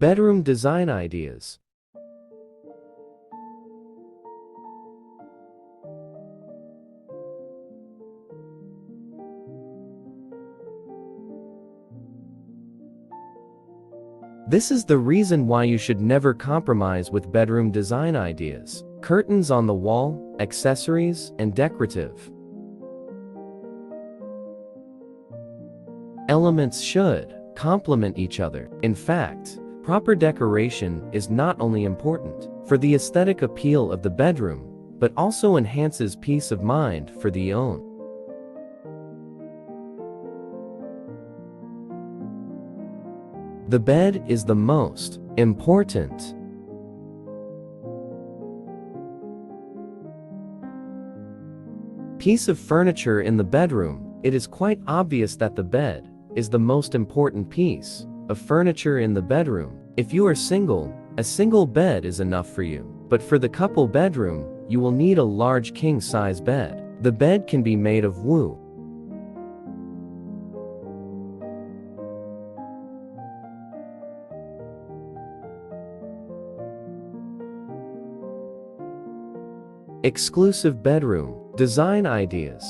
Bedroom design ideas. This is the reason why you should never compromise with bedroom design ideas. Curtains on the wall, accessories, and decorative elements should complement each other. In fact, proper decoration is not only important for the aesthetic appeal of the bedroom, but also enhances peace of mind for the owner. The bed is the most important piece of furniture in the bedroom. It is quite obvious that the bed is the most important piece of furniture in the bedroom. If you are single, a single bed is enough for you. But for the couple bedroom, you will need a large king-size bed. The bed can be made of wood, exclusive bedroom design ideas.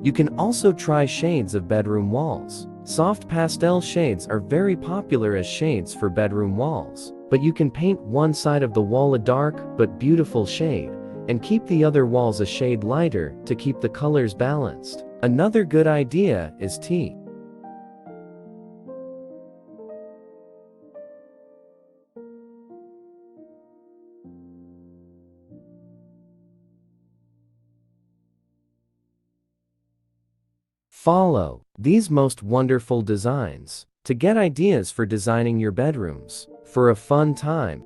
You can also try shades of bedroom walls. Soft pastel shades are very popular as shades for bedroom walls, but you can paint one side of the wall a dark but beautiful shade and keep the other walls a shade lighter to keep the colors balanced. Another good idea is tea. Follow these most wonderful designs to get ideas for designing your bedrooms for a fun time.